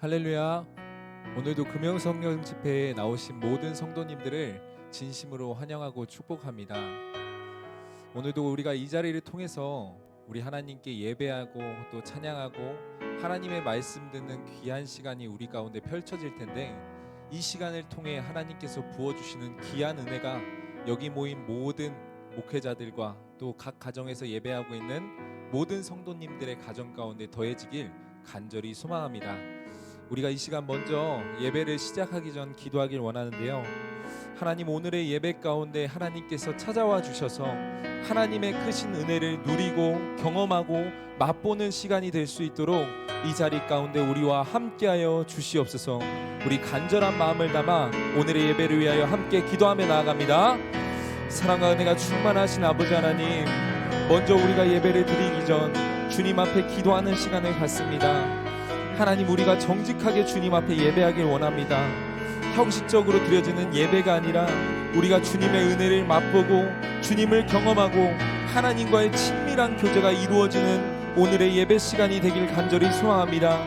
할렐루야. 오늘도 금영성령 집회에 나오신 모든 성도님들을 진심으로 환영하고 축복합니다. 오늘도 우리가 이 자리를 통해서 우리 하나님께 예배하고 또 찬양하고 하나님의 말씀 듣는 귀한 시간이 우리 가운데 펼쳐질 텐데, 이 시간을 통해 하나님께서 부어주시는 귀한 은혜가 여기 모인 모든 목회자들과 또 각 가정에서 예배하고 있는 모든 성도님들의 가정 가운데 더해지길 간절히 소망합니다. 우리가 이 시간 먼저 예배를 시작하기 전 기도하길 원하는데요. 하나님, 오늘의 예배 가운데 하나님께서 찾아와 주셔서 하나님의 크신 은혜를 누리고 경험하고 맛보는 시간이 될 수 있도록 이 자리 가운데 우리와 함께하여 주시옵소서. 우리 간절한 마음을 담아 오늘의 예배를 위하여 함께 기도하며 나아갑니다. 사랑과 은혜가 충만하신 아버지 하나님, 먼저 우리가 예배를 드리기 전 주님 앞에 기도하는 시간을 갖습니다. 하나님, 우리가 정직하게 주님 앞에 예배하길 원합니다. 형식적으로 드려지는 예배가 아니라 우리가 주님의 은혜를 맛보고 주님을 경험하고 하나님과의 친밀한 교제가 이루어지는 오늘의 예배 시간이 되길 간절히 소망합니다.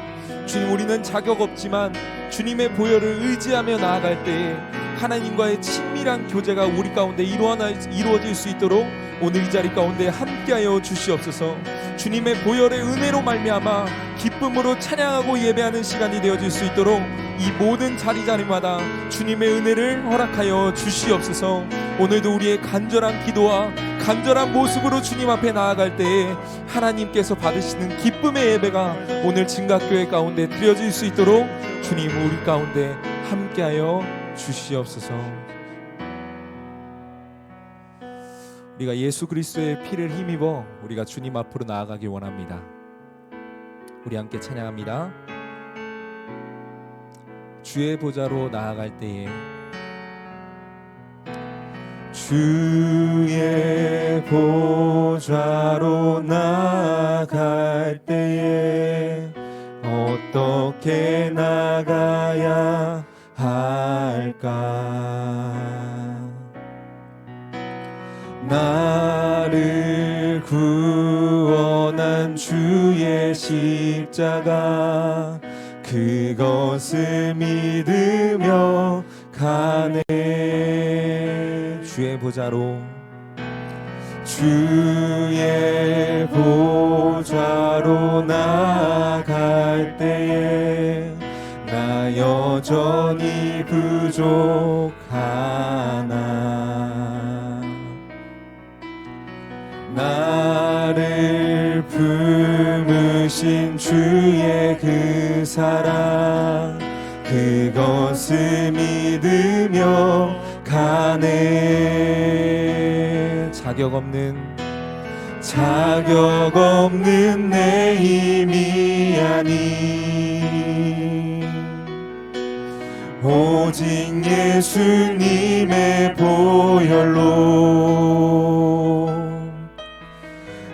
주님, 우리는 자격 없지만 주님의 보혈을 의지하며 나아갈 때에 하나님과의 친밀한 교제가 우리 가운데 이루어질 수 있도록 오늘 이 자리 가운데 함께하여 주시옵소서. 주님의 보혈의 은혜로 말미암아 기쁨으로 찬양하고 예배하는 시간이 되어질 수 있도록 이 모든 자리마다 주님의 은혜를 허락하여 주시옵소서. 오늘도 우리의 간절한 기도와 간절한 모습으로 주님 앞에 나아갈 때에 하나님께서 받으시는 기쁨의 예배가 오늘 증각교회 가운데 드려질 수 있도록 주님 우리 가운데 함께하여 주시옵소서. 우리가 예수 그리스도의 피를 힘입어 우리가 주님 앞으로 나아가길 원합니다. 우리 함께 찬양합니다. 주의 보좌로 나아갈 때에, 주의 보좌로 나아갈 때에 어떻게 나가야 할까? 나를 구원한 주의 십자가, 그것을 믿으며 가네. 주의 보좌로, 주의 보좌로 나아갈 때에 나 여전히 부족하나? 나를 품으신 주의 그 사랑, 그것을 믿으며 가네. 자격 없는 내 힘이 아닌 오직 예수님의 보혈로,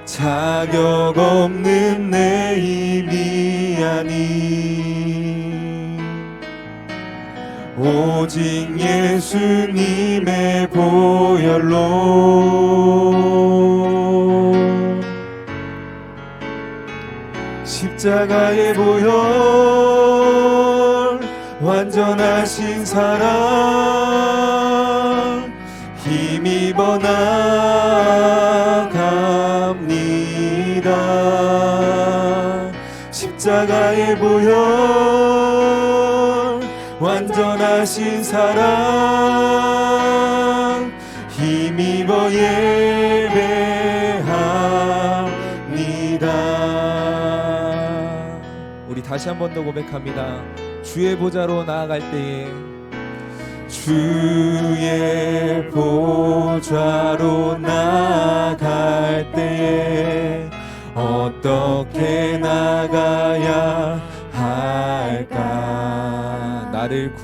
자격 없는 내 힘이 아닌 오직 예수님의 보혈로, 십자가의 보혈, 완전하신 사랑 힘입어 나갑니다. 십자가의 보혈, 완전하신 사랑 힘입어 예배합니다. 우리 다시 한 번 더 고백합니다. 주의 보좌로 나아갈 때에, 주의 보좌로 나아갈 때에 어떻게 나가야 할까? 나를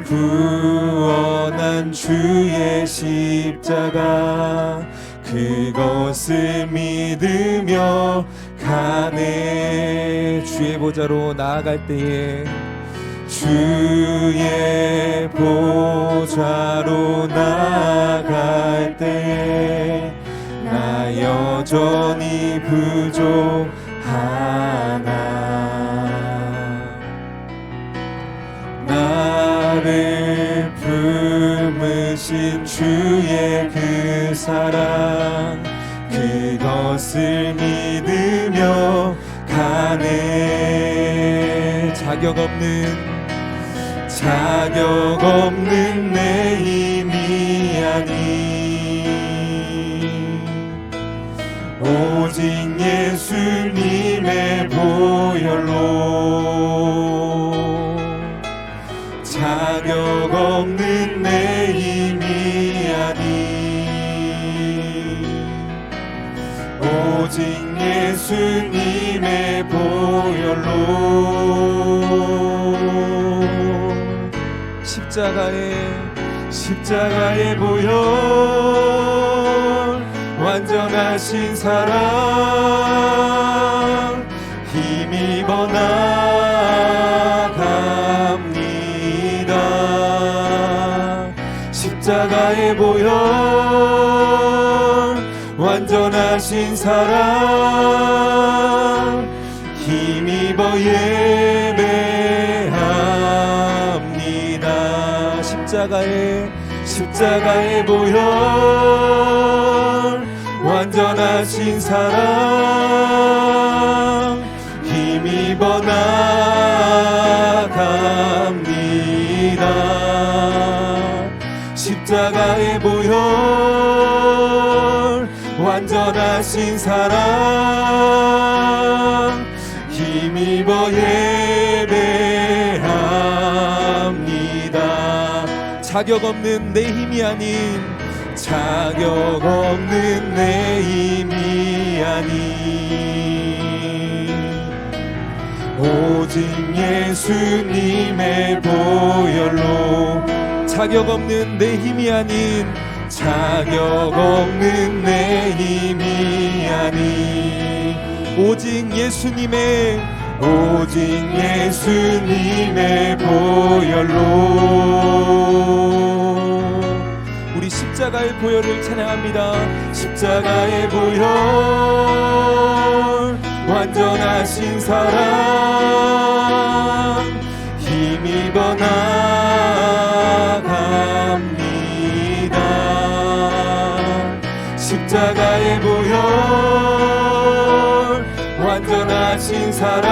구원한 주의 십자가, 그것을 믿으며 가네. 주의 보좌로 나아갈 때에, 주의 보좌로 나아갈 때에 나 여전히 부족하나? 주의 그 사랑 그것을 믿으며 가네. 자격 없는 내 힘이 아닌 오직 예수님의 보혈로 자격 없는 내 힘이 아닌 오직 예수님의 보혈로 십자가의 보혈 완전하신 사랑 힘입어 나갑니다. 십자가의 보혈 완전하신 사랑 힘입어 예배합니다. 십자가의 보혈 완전하신 사랑 힘입어 나갑니다. 십자가의 보혈 완전하신 사랑 힘입어 예배합니다. 자격 없는 내 힘이 아닌 오직 예수님의 보혈로 자격 없는 내 힘이 아닌 오직 예수님의 보혈로 우리 십자가의 보혈을 찬양합니다. 십자가의 보혈 완전하신 사랑 힘입어 나갑니다. 십자가의 보혈 완전하신 사랑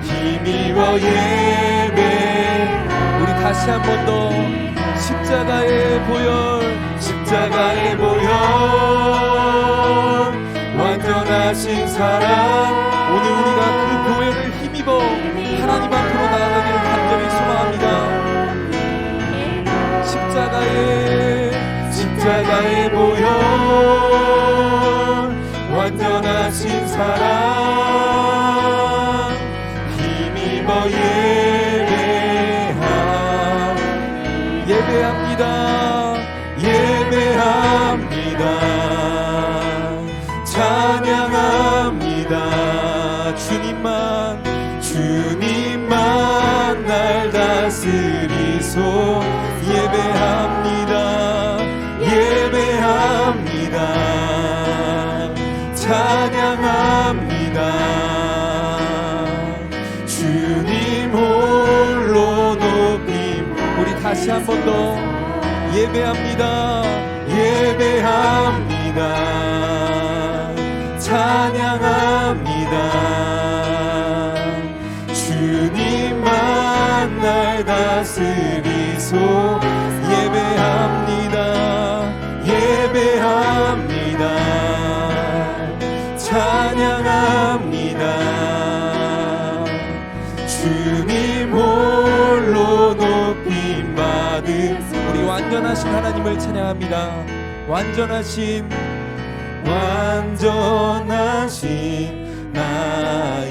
힘입어 예배 우리 다시 한 번 더 십자가의 보혈 완전하신 사랑 오늘 우리가 그 보혈을 힘입어 하나님 앞으로 나아가기를 간절히 소망합니다. 십자가의 보혈 완전하신 사랑 힘입어 예배합니다. 찬양합니다. 주님만 날 다스리소. 예배합니다. 찬양합니다. 주님 홀로 높임 우리 다시 한 번 더 예배합니다. 찬양합니다. 주님만 날 다스리소. 예배합니다. 찬양합니다. 주님 홀로 높임 받은 우리 완전하신 하나님을 찬양합니다. 완전하신 나의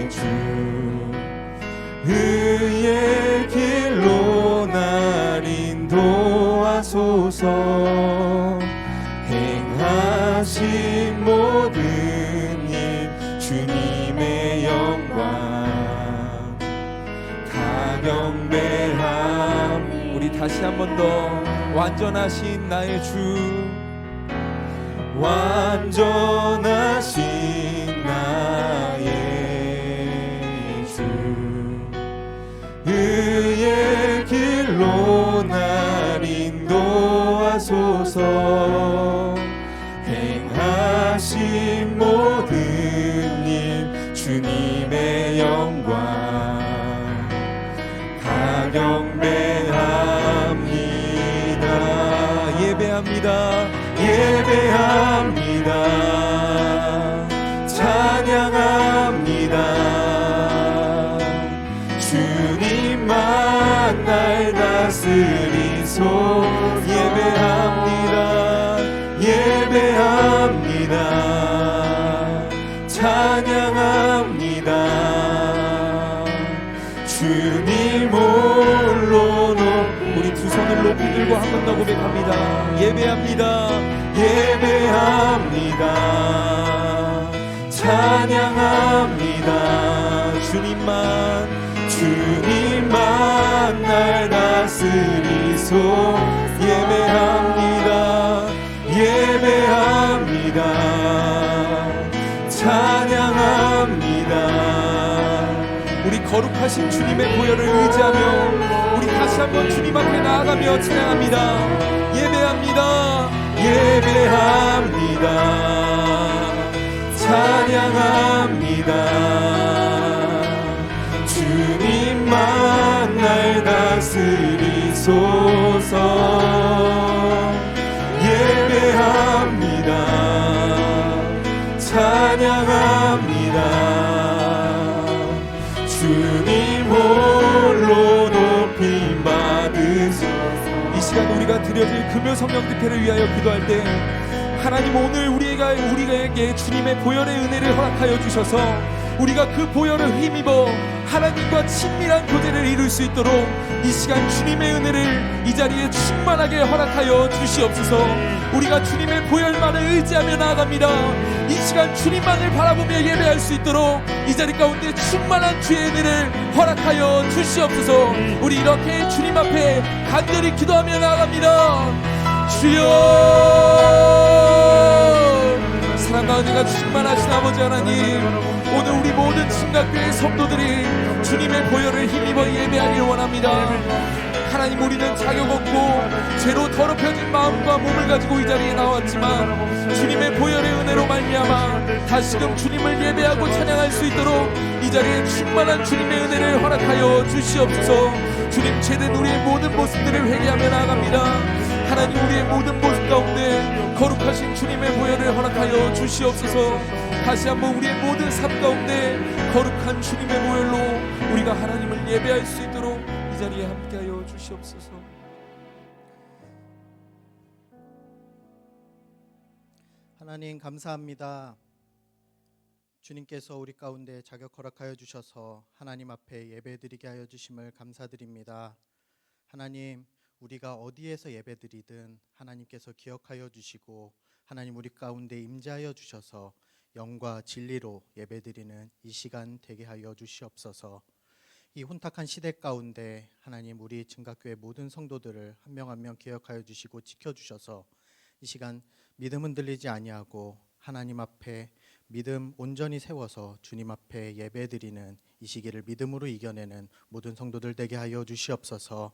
주 의의 길로 날 인도하소서. 행하신 모든 일 주님의 영광 다 경배함 우리 다시 한 번 더 완전하신 나의 주 완전하신 나의 주 의의 길 거룩하신 모든 님 주님의 영광 다 경배합니다. 예배합니다. 예배합니다. 찬양합니다. 주님만 날 다스리소. 예배합니다. 예배합니다. 찬양합니다. 주님 홀로 우리 두 손을 높이 들고 한 번 더 고백합니다. 예배합니다. 예배합니다. 찬양합니다. 주님만 날 다스리소. 예배합니다. 예배합니다. 찬양합니다. 우리 거룩하신 주님의 보혈을 의지하며 우리 다시 한번 주님 앞에 나아가며 찬양합니다. 예배합니다. 예배합니다. 찬양합니다. 주님만 날 다스리소서. 예배합니다. 찬양합니다. 주님 홀로 높임 받으소서. 이 시간 우리가 드려질 금요 성령 집회를 위하여 기도할 때 하나님 오늘 우리에게 주님의 보혈의 은혜를 허락하여 주셔서 우리가 그 보혈을 힘입어 하나님과 친밀한 교제를 이룰 수 있도록 이 시간 주님의 은혜를 이 자리에 충만하게 허락하여 주시옵소서. 우리가 주님의 보혈만을 의지하며 나아갑니다. 이 시간 주님만을 바라보며 예배할 수 있도록 이 자리 가운데 충만한 주의 은혜를 허락하여 주시옵소서. 우리 이렇게 주님 앞에 간절히 기도하며 나아갑니다. 주여, 사랑과 은혜가 충만하신 아버지 하나님, 오늘 우리 모든 친각교회 성도들이 주님의 보혈을 힘입어 예배하기를 원합니다. 하나님, 우리는 자격 없고 죄로 더럽혀진 마음과 몸을 가지고 이 자리에 나왔지만 주님의 보혈의 은혜로 말미암아 다시금 주님을 예배하고 찬양할 수 있도록 이 자리에 충만한 주님의 은혜를 허락하여 주시옵소서. 주님, 죄된 우리의 모든 모습들을 회개하며 나아갑니다. 하나님, 우리의 모든 모습 가운데 거룩하신 주님의 보혈을 허락하여 주시옵소서. 다시 한번 우리의 모든 삶 가운데 거룩한 주님의 보혈로 우리가 하나님을 예배할 수 있도록 이 자리에 함께하여 주시옵소서. 하나님 감사합니다. 주님께서 우리 가운데 자격 허락하여 주셔서 하나님 앞에 예배드리게 하여 주심을 감사드립니다. 하나님, 우리가 어디에서 예배드리든 하나님께서 기억하여 주시고 하나님 우리 가운데 임재하여 주셔서 영과 진리로 예배드리는 이 시간 되게 하여 주시옵소서. 이 혼탁한 시대 가운데 하나님 우리 증각교회 모든 성도들을 한 명 한 명 기억하여 주시고 지켜주셔서 이 시간 믿음 흔들리지 아니하고 하나님 앞에 믿음 온전히 세워서 주님 앞에 예배드리는 이 시기를 믿음으로 이겨내는 모든 성도들 되게 하여 주시옵소서.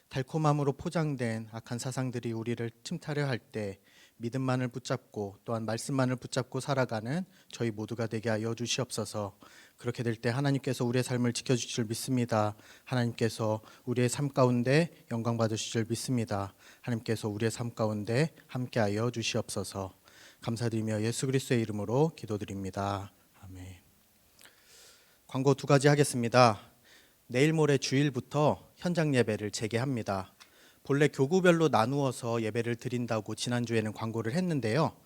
달콤함으로 포장된 악한 사상들이 우리를 침탈해 할 때 믿음만을 붙잡고 또한 말씀만을 붙잡고 살아가는 저희 모두가 되게 하여 주시옵소서. 그렇게 될 때 하나님께서 우리의 삶을 지켜주실 줄 믿습니다. 하나님께서 우리의 삶 가운데 영광 받으실 줄 믿습니다. 하나님께서 우리의 삶 가운데 함께하여 주시옵소서. 감사드리며 예수 그리스도의 이름으로 기도드립니다. 아멘. 광고 2가지 하겠습니다. 내일 모레 주일부터 현장 예배를 재개합니다. 본래 교구별로 나누어서 예배를 드린다고 지난주에는 광고를 했는데요.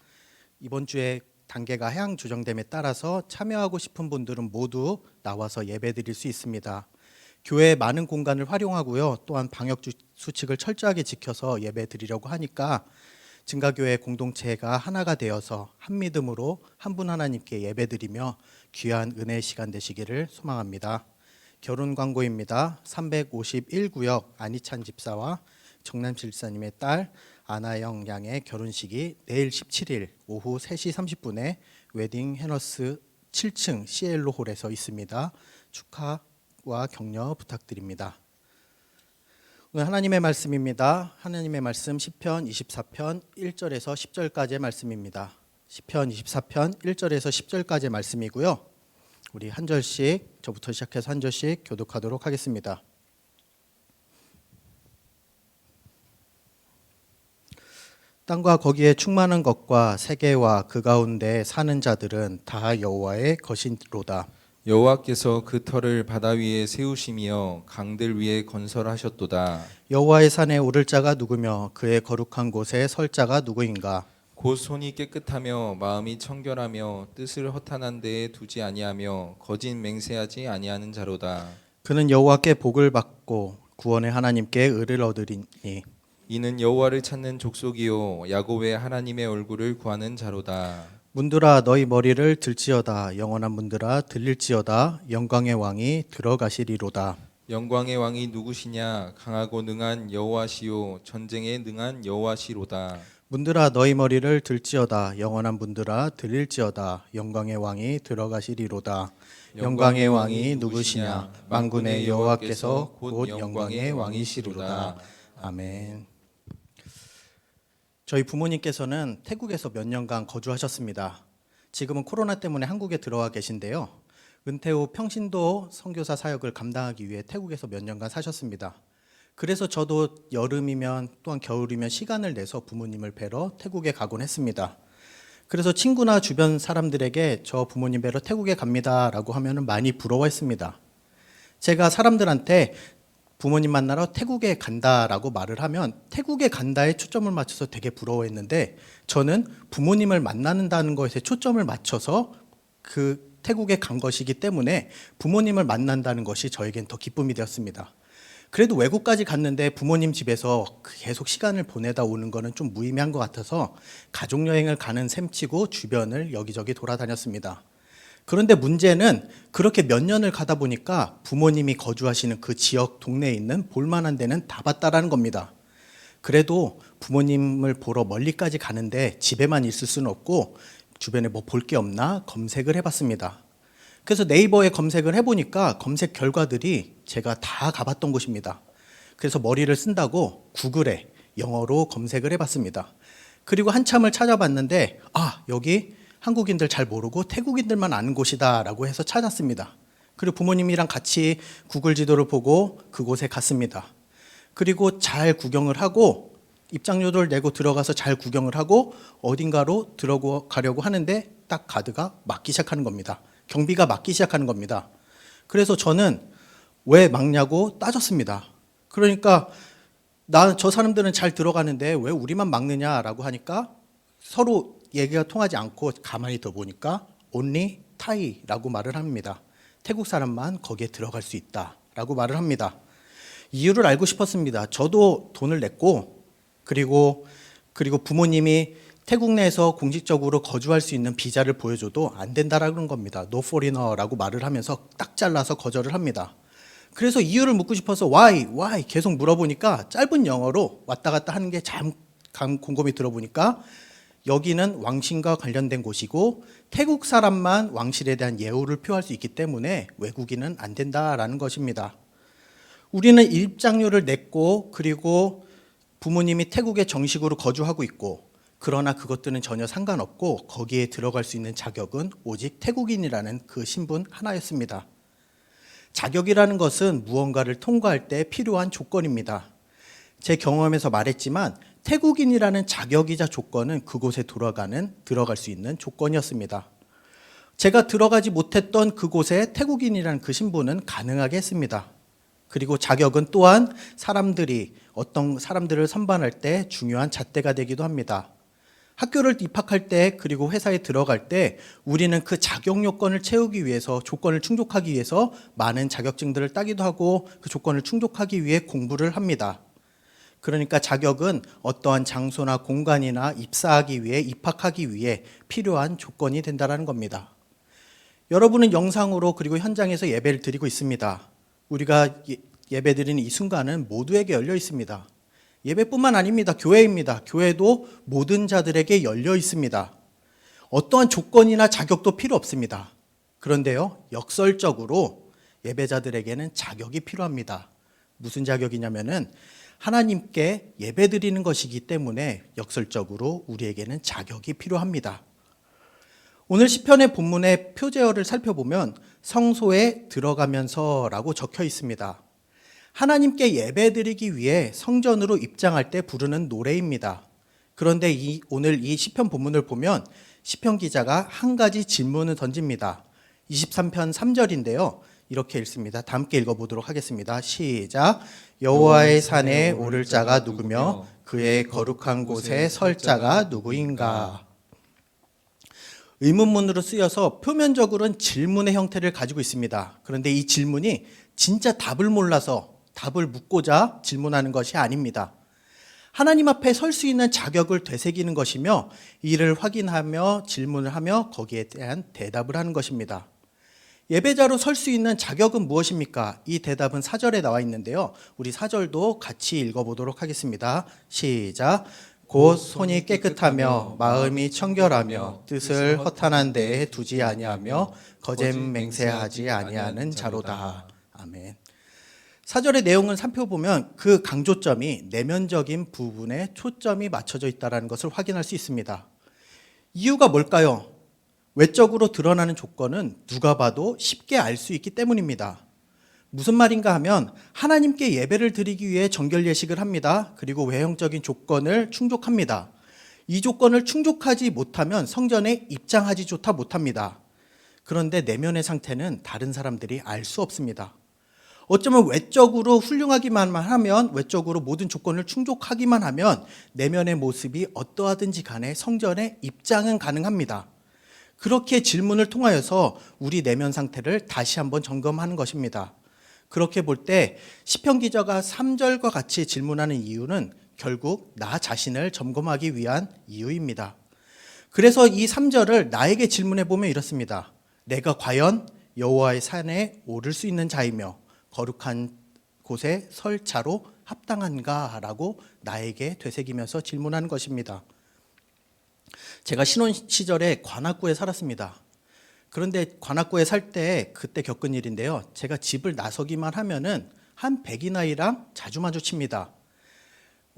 이번 주에 단계가 해양 조정됨에 따라서 참여하고 싶은 분들은 모두 나와서 예배 드릴 수 있습니다. 교회의 많은 공간을 활용하고요. 또한 방역 수칙을 철저하게 지켜서 예배 드리려고 하니까 증가교회 공동체가 하나가 되어서 한 믿음으로 한 분 하나님께 예배 드리며 귀한 은혜의 시간 되시기를 소망합니다. 결혼 광고입니다. 351구역 안희찬 집사와 정남실 집사님의 딸 아나영 양의 결혼식이 내일 17일 오후 3시 30분에 웨딩 해너스 7층 시엘로 홀에서 있습니다. 축하와 격려 부탁드립니다. 오늘 하나님의 말씀입니다. 하나님의 말씀 시편 24편 1절에서 10절까지의 말씀입니다. 시편 24편 1절에서 10절까지의 말씀이고요. 우리 한 절씩 저부터 시작해서 한 절씩 교독하도록 하겠습니다. 땅과 거기에 충만한 것과 세계와 그 가운데 사는 자들은 다 여호와의 것이로다. 여호와께서 그 터를 바다 위에 세우시며 강들 위에 건설하셨도다. 여호와의 산에 오를 자가 누구며 그의 거룩한 곳에 설 자가 누구인가? 곧 손이 깨끗하며 마음이 청결하며 뜻을 허탄한 데에 두지 아니하며 거짓 맹세하지 아니하는 자로다. 그는 여호와께 복을 받고 구원의 하나님께 의를 얻으리니 이는 여호와를 찾는 족속이요 야곱의 하나님의 얼굴을 구하는 자로다. 문들아 너희 머리를 들지어다. 영원한 문들아 들릴지어다. 영광의 왕이 들어가시리로다. 영광의 왕이 누구시냐? 강하고 능한 여호와시요 전쟁에 능한 여호와시로다. 문들아 너희 머리를 들지어다. 영원한 문들아 들릴지어다. 영광의 왕이 들어가시리로다. 영광의 왕이 누구시냐? 만군의 여호와께서 곧 영광의 왕이시로다. 아멘. 저희 부모님께서는 태국에서 몇 년간 거주하셨습니다. 지금은 코로나 때문에 한국에 들어와 계신데요. 은퇴 후 평신도 선교사 사역을 감당하기 위해 태국에서 몇 년간 사셨습니다. 그래서 저도 여름이면 또한 겨울이면 시간을 내서 부모님을 뵈러 태국에 가곤 했습니다. 그래서 친구나 주변 사람들에게 저 부모님 뵈러 태국에 갑니다라고 하면 많이 부러워했습니다. 제가 사람들한테 부모님 만나러 태국에 간다라고 말을 하면 태국에 간다에 초점을 맞춰서 되게 부러워했는데 저는 부모님을 만나는다는 것에 초점을 맞춰서 그 태국에 간 것이기 때문에 부모님을 만난다는 것이 저에겐 더 기쁨이 되었습니다. 그래도 외국까지 갔는데 부모님 집에서 계속 시간을 보내다 오는 거는 좀 무의미한 것 같아서 가족여행을 가는 셈치고 주변을 여기저기 돌아다녔습니다. 그런데 문제는 그렇게 몇 년을 가다 보니까 부모님이 거주하시는 그 지역 동네에 있는 볼만한 데는 다 봤다라는 겁니다. 그래도 부모님을 보러 멀리까지 가는데 집에만 있을 수는 없고 주변에 뭐 볼 게 없나 검색을 해봤습니다. 그래서 네이버에 검색을 해보니까 검색 결과들이 제가 다 가봤던 곳입니다. 그래서 머리를 쓴다고 구글에 영어로 검색을 해봤습니다. 그리고 한참을 찾아봤는데 여기 한국인들 잘 모르고 태국인들만 아는 곳이다 라고 해서 찾았습니다. 그리고 부모님이랑 같이 구글 지도를 보고 그곳에 갔습니다. 그리고 잘 구경을 하고 입장료를 내고 들어가서 잘 구경을 하고 어딘가로 들어가려고 하는데 딱 가드가 막기 시작하는 겁니다. 경비가 막기 시작하는 겁니다. 그래서 저는 왜 막냐고 따졌습니다. 그러니까 저 사람들은 잘 들어가는데 왜 우리만 막느냐라고 하니까 서로 얘기가 통하지 않고 가만히 더 보니까 only Thai라고 말을 합니다. 태국 사람만 거기에 들어갈 수 있다라고 말을 합니다. 이유를 알고 싶었습니다. 저도 돈을 냈고 그리고 부모님이 태국 내에서 공식적으로 거주할 수 있는 비자를 보여줘도 안 된다라는 겁니다. No foreigner라고 말을 하면서 딱 잘라서 거절을 합니다. 그래서 이유를 묻고 싶어서 why 계속 물어보니까 짧은 영어로 왔다 갔다 하는 게 참 곰곰이 들어보니까 여기는 왕실과 관련된 곳이고 태국 사람만 왕실에 대한 예우를 표할 수 있기 때문에 외국인은 안 된다라는 것입니다. 우리는 입장료를 냈고 그리고 부모님이 태국에 정식으로 거주하고 있고 그러나 그것들은 전혀 상관없고 거기에 들어갈 수 있는 자격은 오직 태국인이라는 그 신분 하나였습니다. 자격이라는 것은 무언가를 통과할 때 필요한 조건입니다. 제 경험에서 말했지만 태국인이라는 자격이자 조건은 그곳에 들어갈 수 있는 조건이었습니다. 제가 들어가지 못했던 그곳에 태국인이라는 그 신분은 가능하게 했습니다. 그리고 자격은 또한 어떤 사람들을 선반할 때 중요한 잣대가 되기도 합니다. 학교를 입학할 때 그리고 회사에 들어갈 때 우리는 그 자격 요건을 채우기 위해서 조건을 충족하기 위해서 많은 자격증들을 따기도 하고 그 조건을 충족하기 위해 공부를 합니다. 그러니까 자격은 어떠한 장소나 공간이나 입사하기 위해 입학하기 위해 필요한 조건이 된다는 겁니다. 여러분은 영상으로 그리고 현장에서 예배를 드리고 있습니다. 우리가 예배드리는 이 순간은 모두에게 열려 있습니다. 예배뿐만 아닙니다. 교회입니다. 교회도 모든 자들에게 열려 있습니다. 어떠한 조건이나 자격도 필요 없습니다. 그런데요, 역설적으로 예배자들에게는 자격이 필요합니다. 무슨 자격이냐면은 하나님께 예배드리는 것이기 때문에 역설적으로 우리에게는 자격이 필요합니다. 오늘 시편의 본문의 표제어를 살펴보면 성소에 들어가면서라고 적혀 있습니다. 하나님께 예배드리기 위해 성전으로 입장할 때 부르는 노래입니다. 그런데 오늘 이 시편 본문을 보면 시편 기자가 한 가지 질문을 던집니다. 23편 3절인데요. 이렇게 읽습니다. 다 함께 읽어보도록 하겠습니다. 시작. 여호와의 산에 오를 자가 누구며 그의 거룩한 곳에 설 자가 누구인가. 의문문으로 쓰여서 표면적으로는 질문의 형태를 가지고 있습니다. 그런데 이 질문이 진짜 답을 몰라서 답을 묻고자 질문하는 것이 아닙니다. 하나님 앞에 설 수 있는 자격을 되새기는 것이며 이를 확인하며 질문을 하며 거기에 대한 대답을 하는 것입니다. 예배자로 설 수 있는 자격은 무엇입니까? 이 대답은 4절에 나와 있는데요. 우리 4절도 같이 읽어보도록 하겠습니다. 시작. 곧 손이 깨끗하며 마음이 청결하며 뜻을 허탄한 데에 두지 아니하며 거짓 맹세하지 아니하는 자로다. 아멘. 4절의 내용을 살펴보면 그 강조점이 내면적인 부분에 초점이 맞춰져 있다는 것을 확인할 수 있습니다. 이유가 뭘까요? 외적으로 드러나는 조건은 누가 봐도 쉽게 알 수 있기 때문입니다. 무슨 말인가 하면 하나님께 예배를 드리기 위해 정결 예식을 합니다. 그리고 외형적인 조건을 충족합니다. 이 조건을 충족하지 못하면 성전에 입장하지조차 못합니다. 그런데 내면의 상태는 다른 사람들이 알 수 없습니다. 어쩌면 외적으로 훌륭하기만 하면, 외적으로 모든 조건을 충족하기만 하면 내면의 모습이 어떠하든지 간에 성전에 입장은 가능합니다. 그렇게 질문을 통하여서 우리 내면 상태를 다시 한번 점검하는 것입니다. 그렇게 볼 때 시편 기자가 3절과 같이 질문하는 이유는 결국 나 자신을 점검하기 위한 이유입니다. 그래서 이 3절을 나에게 질문해 보면 이렇습니다. 내가 과연 여호와의 산에 오를 수 있는 자이며 거룩한 곳에 설 자로 합당한가라고 나에게 되새기면서 질문하는 것입니다. 제가 신혼 시절에 관악구에 살았습니다. 그런데 관악구에 살 때 그때 겪은 일인데요. 제가 집을 나서기만 하면은 한 백인아이랑 자주 마주칩니다.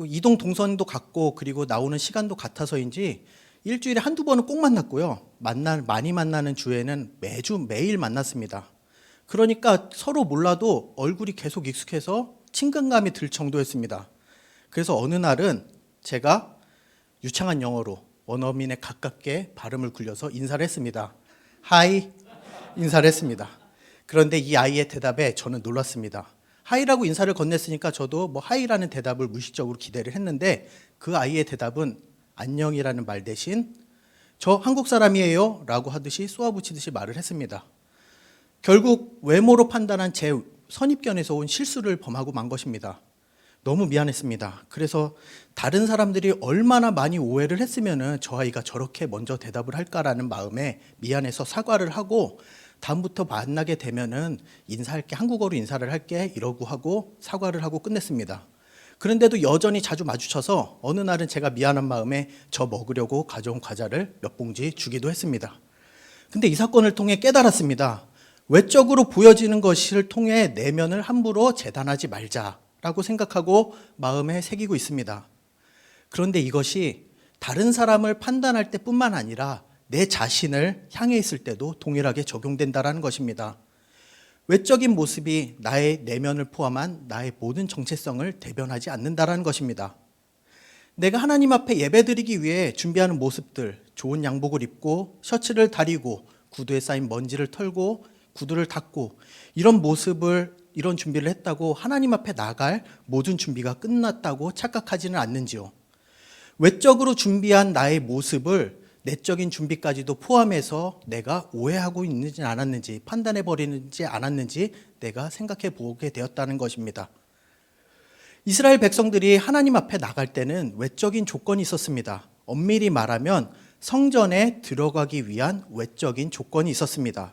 이동 동선도 같고 그리고 나오는 시간도 같아서인지 일주일에 한두 번은 꼭 만났고요. 많이 만나는 주에는 매일 만났습니다. 그러니까 서로 몰라도 얼굴이 계속 익숙해서 친근감이 들 정도였습니다. 그래서 어느 날은 제가 유창한 영어로 원어민에 가깝게 발음을 굴려서 인사를 했습니다. 하이 인사를 했습니다. 그런데 이 아이의 대답에 저는 놀랐습니다. 하이라고 인사를 건넸으니까 저도 뭐 하이라는 대답을 무의식적으로 기대를 했는데 그 아이의 대답은 안녕이라는 말 대신 저 한국 사람이에요 라고 하듯이 쏘아붙이듯이 말을 했습니다. 결국 외모로 판단한 제 선입견에서 온 실수를 범하고 만 것입니다. 너무 미안했습니다. 그래서 다른 사람들이 얼마나 많이 오해를 했으면 저 아이가 저렇게 먼저 대답을 할까라는 마음에 미안해서 사과를 하고 다음부터 만나게 되면은 인사할게, 한국어로 인사를 할게 이러고 하고 사과를 하고 끝냈습니다. 그런데도 여전히 자주 마주쳐서 어느 날은 제가 미안한 마음에 저 먹으려고 가져온 과자를 몇 봉지 주기도 했습니다. 근데 이 사건을 통해 깨달았습니다. 외적으로 보여지는 것을 통해 내면을 함부로 재단하지 말자라고 생각하고 마음에 새기고 있습니다. 그런데 이것이 다른 사람을 판단할 때뿐만 아니라 내 자신을 향해 있을 때도 동일하게 적용된다는 것입니다. 외적인 모습이 나의 내면을 포함한 나의 모든 정체성을 대변하지 않는다는 것입니다. 내가 하나님 앞에 예배드리기 위해 준비하는 모습들, 좋은 양복을 입고 셔츠를 다리고 구두에 쌓인 먼지를 털고 구두를 닦고 이런 준비를 했다고 하나님 앞에 나갈 모든 준비가 끝났다고 착각하지는 않는지요. 외적으로 준비한 나의 모습을 내적인 준비까지도 포함해서 내가 오해하고 있는지 않았는지 판단해버리는지 않았는지 내가 생각해 보게 되었다는 것입니다. 이스라엘 백성들이 하나님 앞에 나갈 때는 외적인 조건이 있었습니다. 엄밀히 말하면 성전에 들어가기 위한 외적인 조건이 있었습니다.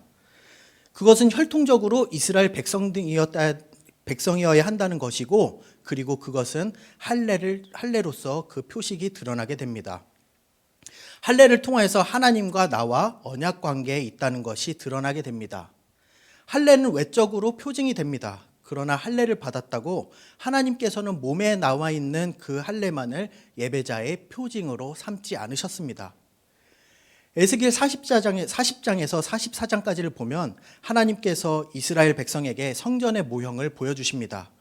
그것은 혈통적으로 이스라엘 백성이어야 한다는 것이고 그리고 그것은 할례로서 그 표식이 드러나게 됩니다. 할례를 통해서 하나님과 나와 언약 관계에 있다는 것이 드러나게 됩니다. 할례는 외적으로 표징이 됩니다. 그러나 할례를 받았다고 하나님께서는 몸에 나와 있는 그 할례만을 예배자의 표징으로 삼지 않으셨습니다. 에스겔 40장에서 44장까지를 보면 하나님께서 이스라엘 백성에게 성전의 모형을 보여주십니다.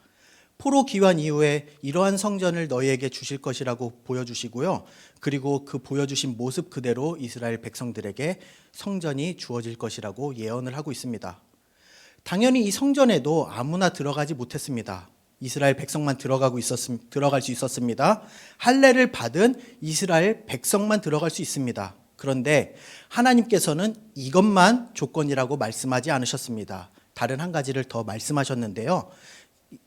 포로 귀환 이후에 이러한 성전을 너희에게 주실 것이라고 보여주시고요. 그리고 그 보여주신 모습 그대로 이스라엘 백성들에게 성전이 주어질 것이라고 예언을 하고 있습니다. 당연히 이 성전에도 아무나 들어가지 못했습니다. 이스라엘 백성만 들어갈 수 있었습니다. 할례를 받은 이스라엘 백성만 들어갈 수 있습니다. 그런데 하나님께서는 이것만 조건이라고 말씀하지 않으셨습니다. 다른 한 가지를 더 말씀하셨는데요.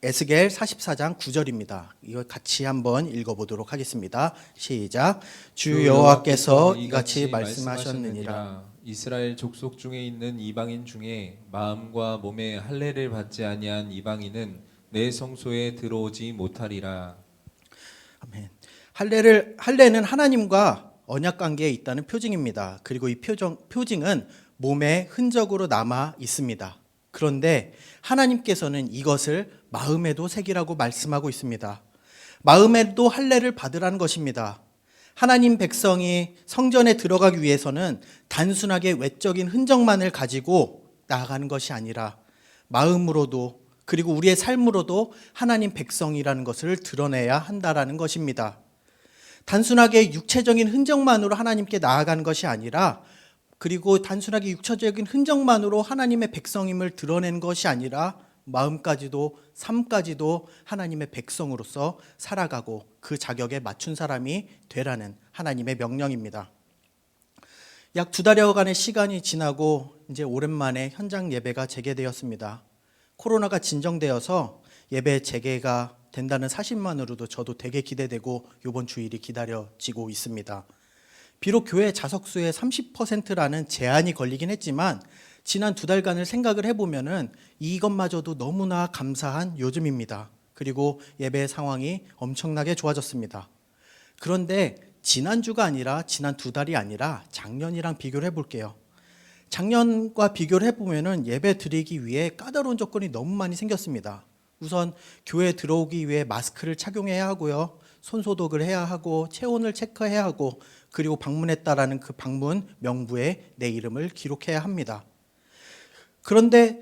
에스겔 44장 9절입니다. 이거 같이 한번 읽어보도록 하겠습니다. 시작. 주 여호와께서 이같이 말씀하셨느니라. 이스라엘 족속 중에 있는 이방인 중에 마음과 몸에 할례를 받지 아니한 이방인은 내 성소에 들어오지 못하리라. 아멘. 할례는 하나님과 언약 관계에 있다는 표징입니다. 그리고 이 표징은 몸에 흔적으로 남아 있습니다. 그런데 하나님께서는 이것을 마음에도 새기라고 말씀하고 있습니다. 마음에도 할례를 받으라는 것입니다. 하나님 백성이 성전에 들어가기 위해서는 단순하게 외적인 흔적만을 가지고 나아가는 것이 아니라 마음으로도 그리고 우리의 삶으로도 하나님 백성이라는 것을 드러내야 한다라는 것입니다. 단순하게 육체적인 흔적만으로 하나님께 나아가는 것이 아니라 그리고 단순하게 육체적인 흔적만으로 하나님의 백성임을 드러내는 것이 아니라 마음까지도 삶까지도 하나님의 백성으로서 살아가고 그 자격에 맞춘 사람이 되라는 하나님의 명령입니다. 약 2달여간의 시간이 지나고 이제 오랜만에 현장 예배가 재개되었습니다. 코로나가 진정되어서 예배 재개가 된다는 사실만으로도 저도 되게 기대되고 이번 주일이 기다려지고 있습니다. 비록 교회 자석수의 30%라는 제한이 걸리긴 했지만 지난 2달간을 생각을 해보면은 이것마저도 너무나 감사한 요즘입니다. 그리고 예배 상황이 엄청나게 좋아졌습니다. 그런데 지난주가 아니라 지난 2달이 아니라 작년이랑 비교를 해볼게요. 작년과 비교를 해보면은 예배 드리기 위해 까다로운 조건이 너무 많이 생겼습니다. 우선 교회에 들어오기 위해 마스크를 착용해야 하고요. 손소독을 해야 하고 체온을 체크해야 하고 그리고 방문했다라는 그 방문 명부에 내 이름을 기록해야 합니다. 그런데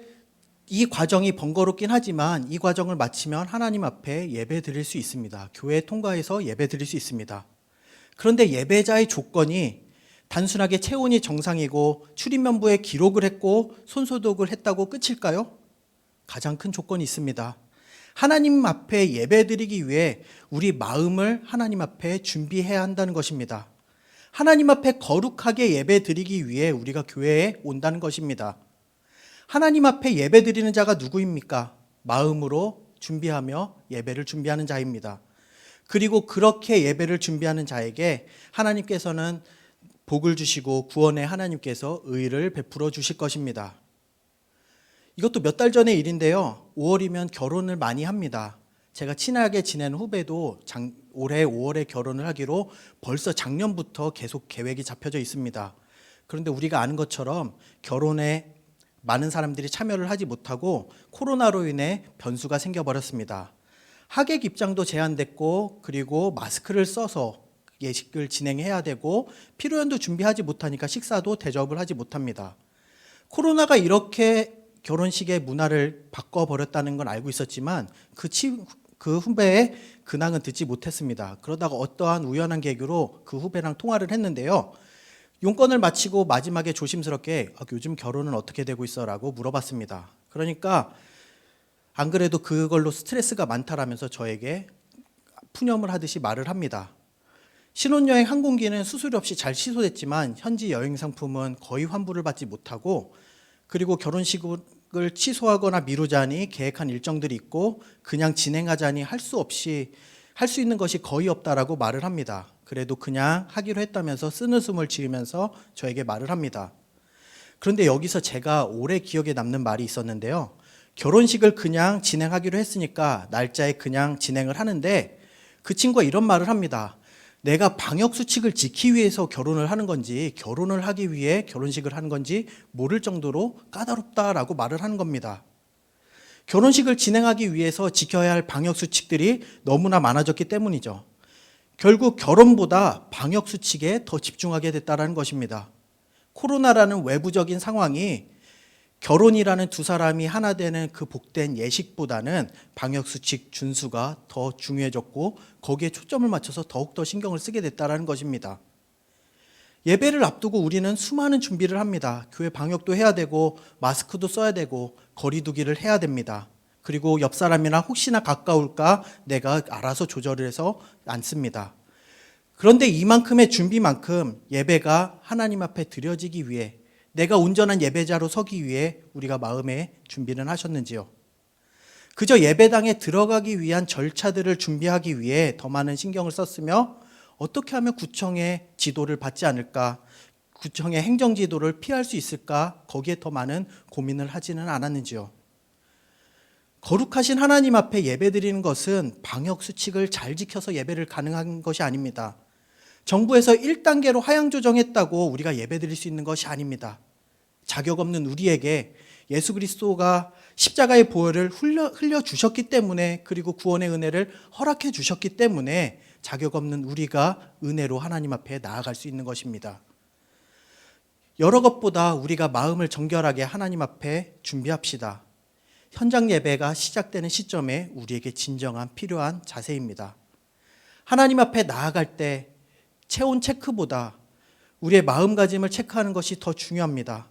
이 과정이 번거롭긴 하지만 이 과정을 마치면 하나님 앞에 예배 드릴 수 있습니다. 교회에 통과해서 예배 드릴 수 있습니다. 그런데 예배자의 조건이 단순하게 체온이 정상이고 출입명부에 기록을 했고 손소독을 했다고 끝일까요? 가장 큰 조건이 있습니다. 하나님 앞에 예배드리기 위해 우리 마음을 하나님 앞에 준비해야 한다는 것입니다. 하나님 앞에 거룩하게 예배드리기 위해 우리가 교회에 온다는 것입니다. 하나님 앞에 예배드리는 자가 누구입니까? 마음으로 준비하며 예배를 준비하는 자입니다. 그리고 그렇게 예배를 준비하는 자에게 하나님께서는 복을 주시고 구원의 하나님께서 의를 베풀어 주실 것입니다. 이것도 몇 달 전의 일인데요. 5월이면 결혼을 많이 합니다. 제가 친하게 지낸 후배도 올해 5월에 결혼을 하기로 벌써 작년부터 계속 계획이 잡혀져 있습니다. 그런데 우리가 아는 것처럼 결혼에 많은 사람들이 참여를 하지 못하고 코로나로 인해 변수가 생겨버렸습니다. 하객 입장도 제한됐고 그리고 마스크를 써서 예식을 진행해야 되고 피로연도 준비하지 못하니까 식사도 대접을 하지 못합니다. 코로나가 이렇게 결혼식의 문화를 바꿔버렸다는 건 알고 있었지만 그 후배의 근황은 듣지 못했습니다. 그러다가 어떠한 우연한 계기로 그 후배랑 통화를 했는데요. 용건을 마치고 마지막에 조심스럽게 요즘 결혼은 어떻게 되고 있어? 라고 물어봤습니다. 그러니까 안 그래도 그걸로 스트레스가 많다라면서 저에게 푸념을 하듯이 말을 합니다. 신혼여행 항공기는 수수료 없이 잘 취소됐지만 현지 여행 상품은 거의 환불을 받지 못하고 그리고 결혼식을 취소하거나 미루자니 계획한 일정들이 있고 그냥 진행하자니 할 수 있는 것이 거의 없다라고 말을 합니다. 그래도 그냥 하기로 했다면서 쓰는숨을 지으면서 저에게 말을 합니다. 그런데 여기서 제가 오래 기억에 남는 말이 있었는데요. 결혼식을 그냥 진행하기로 했으니까 날짜에 그냥 진행을 하는데 그 친구가 이런 말을 합니다. 내가 방역수칙을 지키기 위해서 결혼을 하는 건지 결혼을 하기 위해 결혼식을 하는 건지 모를 정도로 까다롭다라고 말을 하는 겁니다. 결혼식을 진행하기 위해서 지켜야 할 방역수칙들이 너무나 많아졌기 때문이죠. 결국 결혼보다 방역수칙에 더 집중하게 됐다는 것입니다. 코로나라는 외부적인 상황이 결혼이라는 두 사람이 하나 되는 그 복된 예식보다는 방역수칙 준수가 더 중요해졌고 거기에 초점을 맞춰서 더욱더 신경을 쓰게 됐다는 것입니다. 예배를 앞두고 우리는 수많은 준비를 합니다. 교회 방역도 해야 되고 마스크도 써야 되고 거리 두기를 해야 됩니다. 그리고 옆 사람이나 혹시나 가까울까 내가 알아서 조절을 해서 앉습니다. 그런데 이만큼의 준비만큼 예배가 하나님 앞에 드려지기 위해 내가 온전한 예배자로 서기 위해 우리가 마음에 준비는 하셨는지요? 그저 예배당에 들어가기 위한 절차들을 준비하기 위해 더 많은 신경을 썼으며 어떻게 하면 구청의 지도를 받지 않을까, 구청의 행정지도를 피할 수 있을까 거기에 더 많은 고민을 하지는 않았는지요? 거룩하신 하나님 앞에 예배드리는 것은 방역수칙을 잘 지켜서 예배를 가능한 것이 아닙니다. 정부에서 1단계로 하향 조정했다고 우리가 예배드릴 수 있는 것이 아닙니다. 자격 없는 우리에게 예수 그리스도가 십자가의 보혈을 흘려주셨기 때문에, 그리고 구원의 은혜를 허락해 주셨기 때문에 자격 없는 우리가 은혜로 하나님 앞에 나아갈 수 있는 것입니다. 여러 것보다 우리가 마음을 정결하게 하나님 앞에 준비합시다. 현장 예배가 시작되는 시점에 우리에게 진정한 필요한 자세입니다. 하나님 앞에 나아갈 때 체온 체크보다 우리의 마음가짐을 체크하는 것이 더 중요합니다.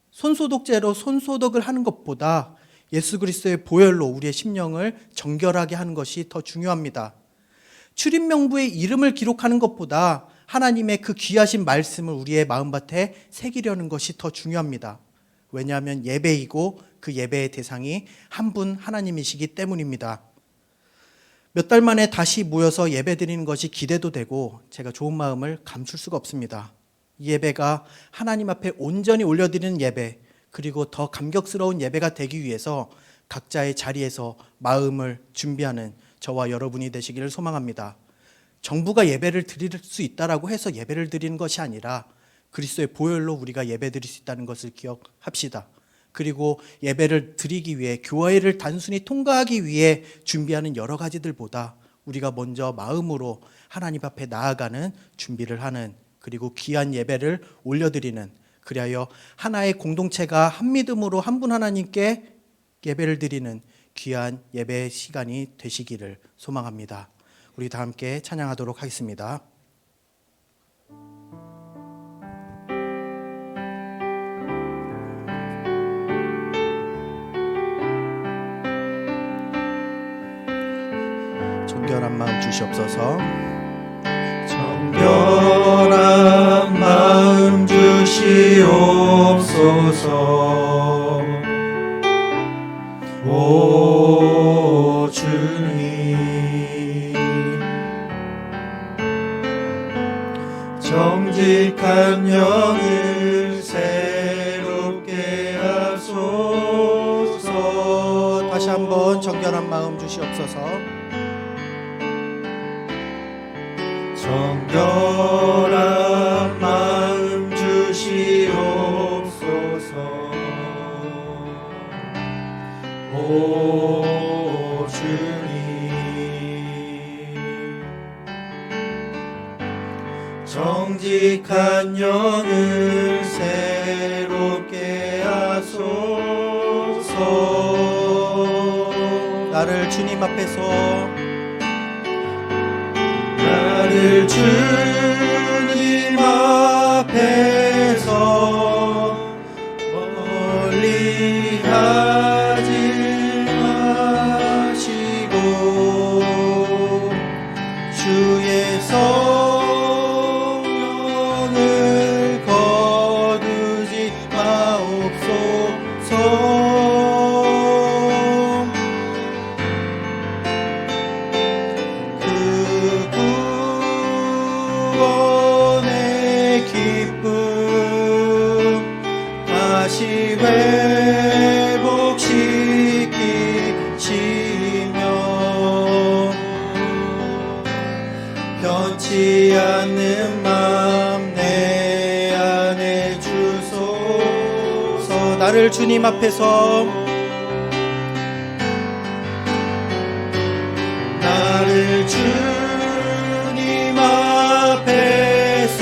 손소독제로 손소독을 하는 것보다 예수 그리스도의 보혈로 우리의 심령을 정결하게 하는 것이 더 중요합니다. 출입명부에 이름을 기록하는 것보다 하나님의 그 귀하신 말씀을 우리의 마음밭에 새기려는 것이 더 중요합니다. 왜냐하면 예배이고 그 예배의 대상이 한 분 하나님이시기 때문입니다. 몇 달 만에 다시 모여서 예배드리는 것이 기대도 되고 제가 좋은 마음을 감출 수가 없습니다. 이 예배가 하나님 앞에 온전히 올려드리는 예배, 그리고 더 감격스러운 예배가 되기 위해서 각자의 자리에서 마음을 준비하는 저와 여러분이 되시기를 소망합니다. 정부가 예배를 드릴 수 있다라고 해서 예배를 드리는 것이 아니라 그리스도의 보혈로 우리가 예배드릴 수 있다는 것을 기억합시다. 그리고 예배를 드리기 위해, 교회를 단순히 통과하기 위해 준비하는 여러 가지들보다 우리가 먼저 마음으로 하나님 앞에 나아가는 준비를 하는, 그리고 귀한 예배를 올려드리는, 그리하여 하나의 공동체가 한 믿음으로 한 분 하나님께 예배를 드리는 귀한 예배 시간이 되시기를 소망합니다. 우리 다 함께 찬양하도록 하겠습니다. 정결한 마음 주시옵소서. 정결한 마음 주시옵소서. 오 주님, 정직한 영을 새롭게 하소서. 다시 한번 정결한 마음 주시옵소서. 정결한 마음 주시옵소서. 오 주님, 정직한 영을 새롭게 하소서. 나를 주님 앞에서, 나를 주님 앞에서 멀리 하지 마시고 주의 성령을 거두지 마옵소서. 다시 회복시키시며 변치 않는 마음 내 안에 주소서. 나를 주님 앞에서, 나를 주님 앞에서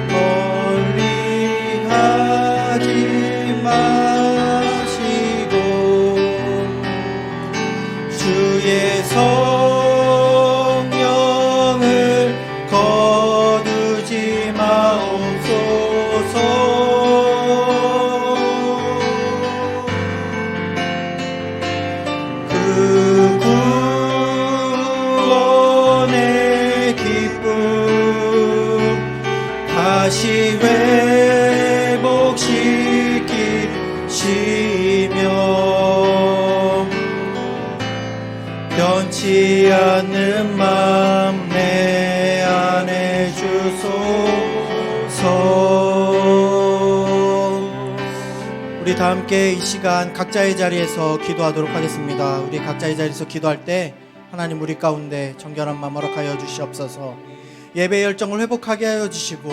멀리 주시며 변치 않는 마음 내 안에 주소서. 우리 다 함께 이 시간 각자의 자리에서 기도하도록 하겠습니다. 우리 각자의 자리에서 기도할 때 하나님 우리 가운데 정결한 마음 허락하여 주시옵소서. 예배 열정을 회복하게 하여 주시고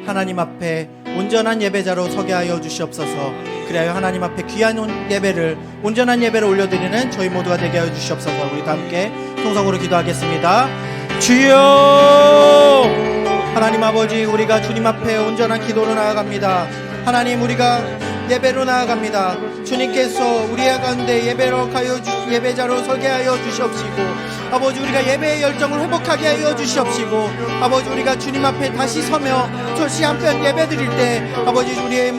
하나님 앞에 온전한 예배자로 서게 하여 주시옵소서. 그리하여 하나님 앞에 귀한 예배를, 온전한 예배를 올려드리는 저희 모두가 되게 하여 주시옵소서. 우리 다 함께 통성으로 기도하겠습니다. 주여, 하나님 아버지, 우리가 주님 앞에 온전한 기도로 나아갑니다. 하나님, 우리가 예배로 나아갑니다. 주님께서 우리 가운데 예배자로 서게 하여 주시옵시고, 아버지, 우리가 예배의 열정을 회복하게 하여 주시옵시고, 아버지, 우리가 주님 앞에 다시 서며 다시 한편 예배 드릴 때 아버지, 우리의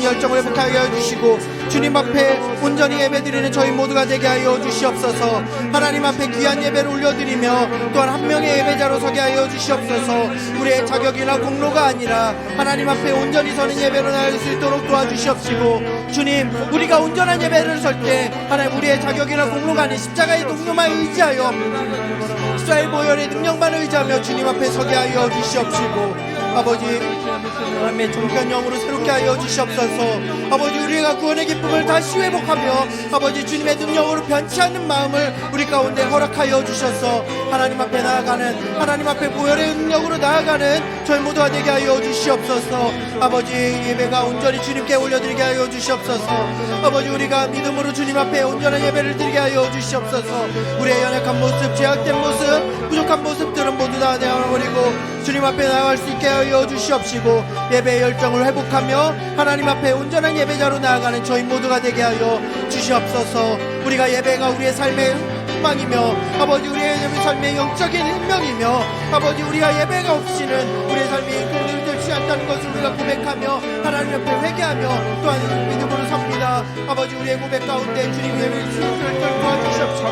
열정을 회복하게 하여 주시고 주님 앞에 온전히 예배 드리는 저희 모두가 되게 하여 주시옵소서. 하나님 앞에 귀한 예배를 올려드리며 또한 한 명의 예배자로 서게 하여 주시옵소서. 우리의 자격이나 공로가 아니라 하나님 앞에 온전히 서는 예배로 나아갈 수 있도록 도와주시옵시고, 주님, 우리가 온전한 예배를 설 때 하나님 우리의 자격이나 공로가 아닌 십자가의 동료만 의지하여, 십자가의 보혈의 능력만 의지하며 주님 앞에 서게 하여 주시옵시고, 아버지, 하나님의 종편 영으로 새롭게 하여 주시옵소서. 아버지, 우리가 구원의 기쁨을 다시 회복하며 아버지 주님의 능력으로 변치 않는 마음을 우리 가운데 허락하여 주셔서 하나님 앞에 나아가는, 하나님 앞에 보혈의 능력으로 나아가는 저희 모두가 되게 하여 주시옵소서. 아버지, 예배가 온전히 주님께 올려드리게 하여 주시옵소서. 아버지, 우리가 믿음으로 주님 앞에 온전한 예배를 드리게 하여 주시옵소서. 우리의 연약한 모습, 죄악된 모습, 부족한 모습들은 모두 다 내어버리고 주님 앞에 나아갈 수 있게 하여 주시옵시고, 예배의 열정을 회복하며 하나님 앞에 온전한 예배자로 나아가는 저희 모두가 되게 하여 주시옵소서. 우리가 예배가 우리의 삶의 희망이며 아버지, 우리의 삶의 영적인 운명이며 아버지, 우리가 예배가 없이는 우리의 삶이 되지 않다는 것을 우리가 고백하며 하나님 앞에 회개하며 또한 믿음으로 섭니다. 아버지, 우리의 고백 가운데 주님 예배를 도와주시옵시고,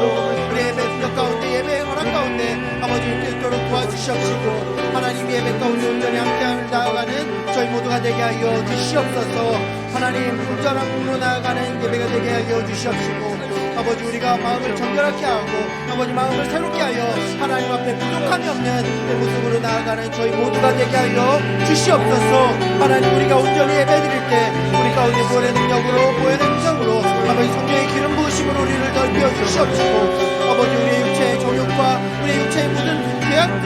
우리의 예배 능력 가운데, 예배의 허락 가운데 아버지 있도록 도와주시옵시고, 하나님 예배 가운데 온전히 함께 나아가는 저희 모두가 되게 하여 주시옵소서. 하나님, 온전한 몸으로 나아가는 예배가 되게 하여 주시옵시고, 아버지, 우리가 마음을 정결하게 하고 아버지 마음을 새롭게 하여 하나님 앞에 부족함이 없는 그 모습으로 나아가는 저희 모두가 되게 하여 주시옵소서. 하나님, 우리가 온전히 예배 드릴 때 우리 가운데 보혈의 능력으로 아버지 성령의 기름 부으심으로 우리를 넓혀 주시옵시고, 아버지, 우리의 육체의 정욕과 우리의 육체의 모든 죄악들,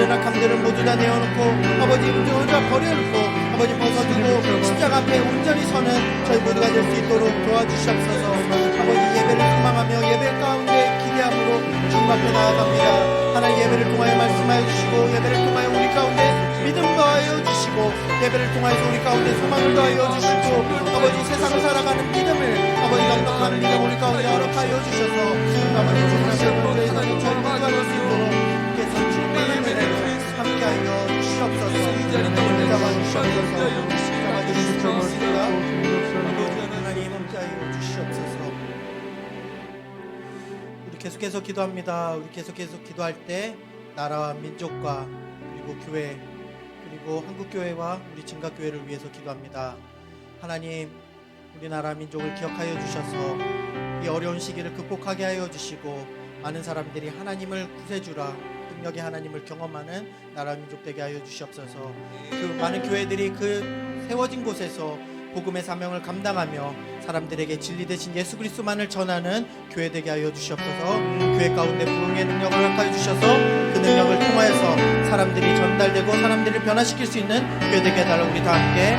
연약함들을 모두 다 내어놓고 아버지 모두 다 버려놓고 아버지 벗어두고 십자가 앞에 온전히 서는 저희 모두가 될 수 있도록 도와주시옵소서. 아버지, 예배를 소망하며 예배 가운데 기대함으로 주님 앞에 나아갑니다. 하나님, 예배를 통하여 말씀하여 주시고 예배를 통하여 우리 가운데 믿음 더하여 주시고 예배를 통하여 우리 가운데 소망을 더하여 주시고 아버지, 세상을 살아가는 믿음을 아버지 넉넉한 믿음 우리 가운데 허락하여 주셔서 아버지 주님 앞에 저희 모두가 될 수 있도록 계속 주님의 은혜를 함께하여 주시옵소서. 하나님 함께하여 주시옵소서. 우리 계속해서 기도합니다. 우리 계속해서 기도할 때 나라와 민족과 그리고 교회, 그리고 한국교회와 우리 증가교회를 위해서 기도합니다. 하나님, 우리나라 민족을 기억하여 주셔서 이 어려운 시기를 극복하게 하여 주시고 많은 사람들이 하나님을 구세주라, 능력의 하나님을 경험하는 나라 민족 되게 하여 주시옵소서. 그 많은 교회들이 그 세워진 곳에서 복음의 사명을 감당하며 사람들에게 진리 대신 예수 그리스도만을 전하는 교회 되게 하여 주시옵소서. 교회 가운데 부흥의 능력을 허락하여 주셔서 그 능력을 통하여서 사람들이 전달되고 사람들을 변화시킬 수 있는 교회 되게 해달라. 우리 다 함께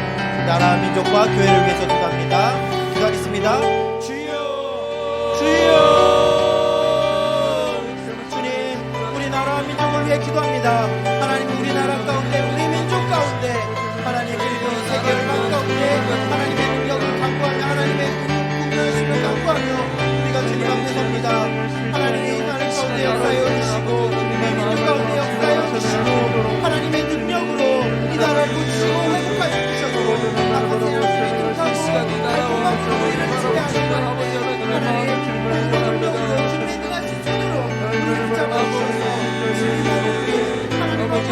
나라 민족과 교회를 위해서 기도합니다. 기도하겠습니다. 주여, 주여, 민족을 위해 기도합니다. 하나님, 우리나라 가운데, 우리 민족 가운데, 하나님, 그리고 세계 열방 가운데 하나님의 능력을 강구하며 하나님의 국민의심을 강구하며 우리가 주님 앞에 섭니다. 하나님, 나를 가운데 역사하여 주시고 내 민족 가운데 역사하여 주시고 하나님의 능력으로 이 나라를 고치시고 회복하여 주셔서 나라가 세상을 등하고 달콤한 우리를 지배하시고 하나님, 능력으로 주님의 능하신 손으로 우리를 붙잡아주셔서 하나님 앞에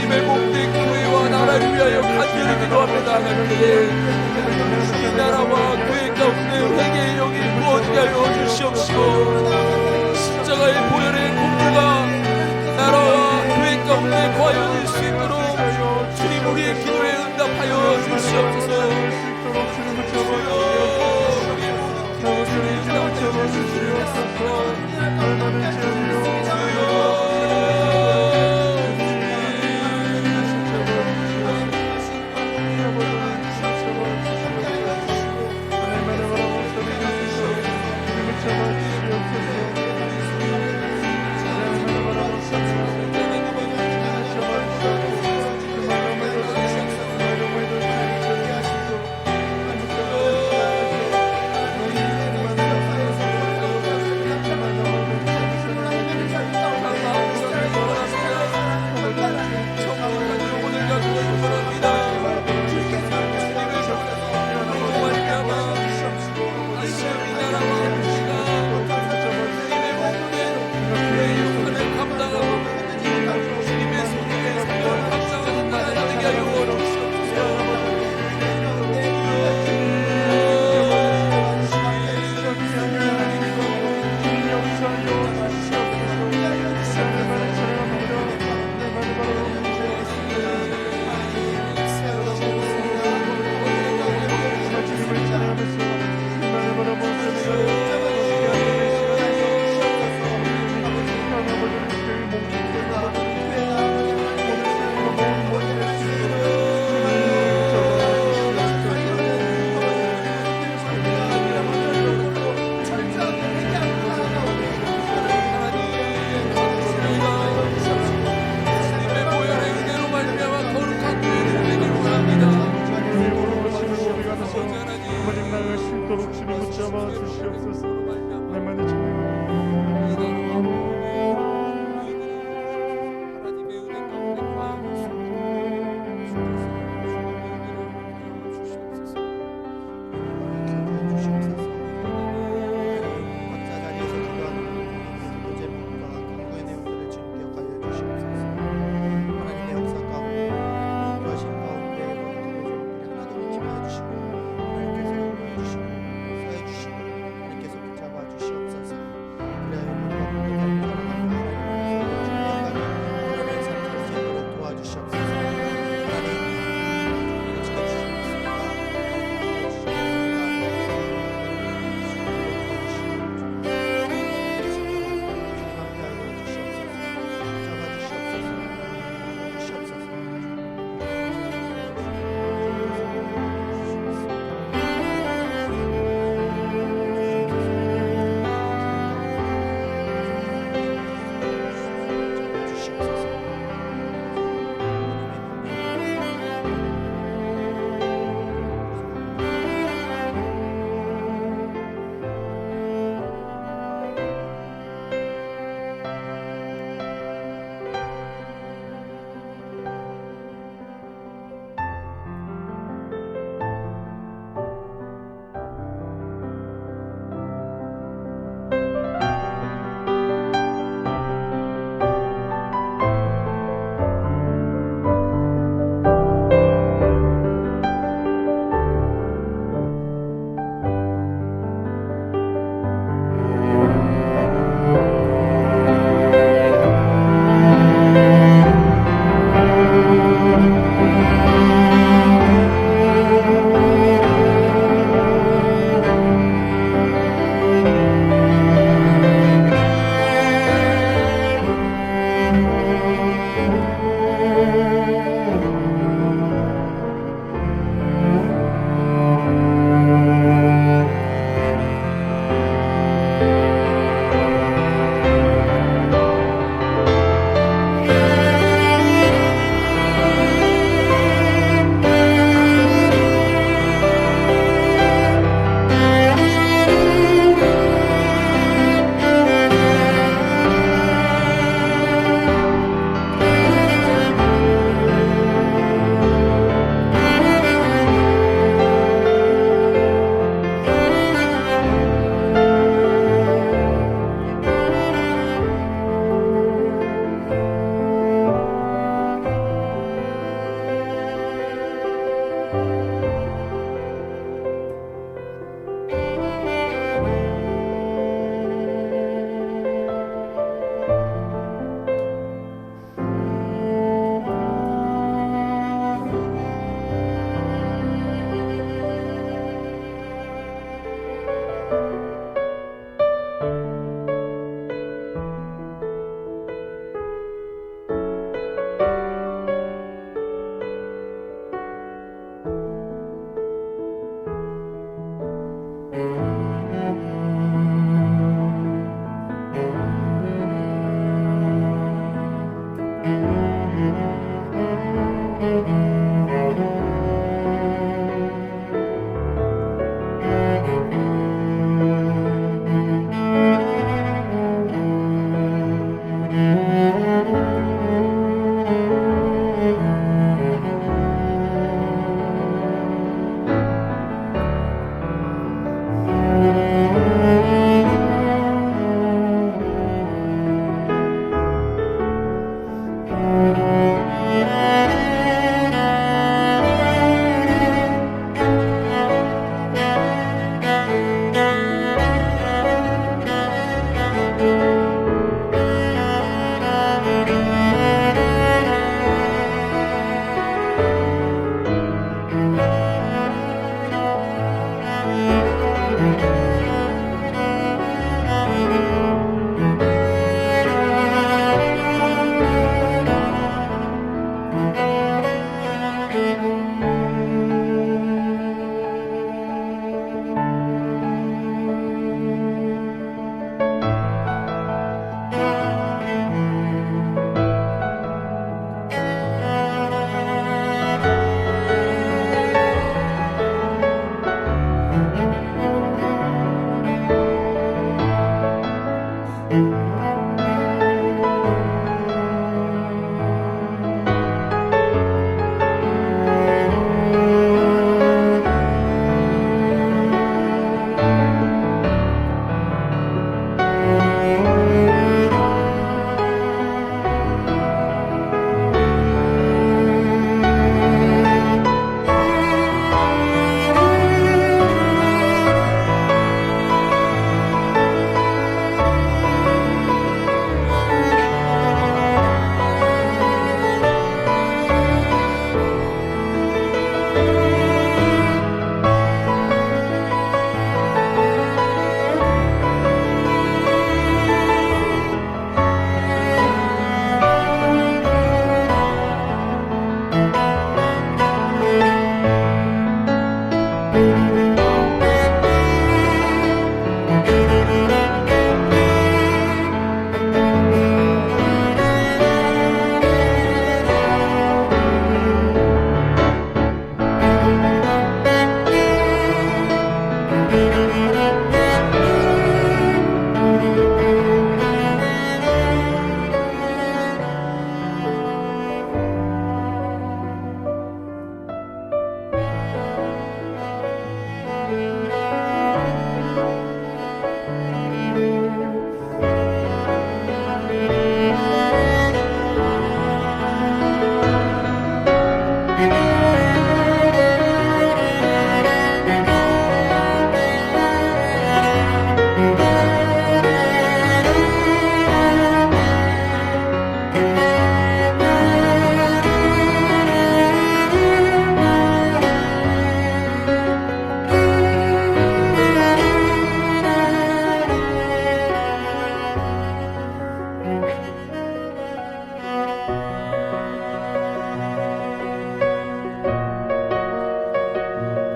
주님의 몸된 교회와 나라를 위하여 간절히 기도하며 나아갈 때에 이 나라와 교회 가운데 회개의 영이 부어지게 하여 주시옵시고 십자가의 보혈의 공로가 나라와 교회 가운데 거하여질 수 있도록 주님 우리의 기도에 응답하여 주시옵소서.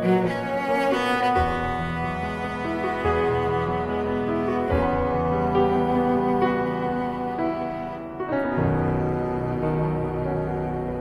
주옵소서.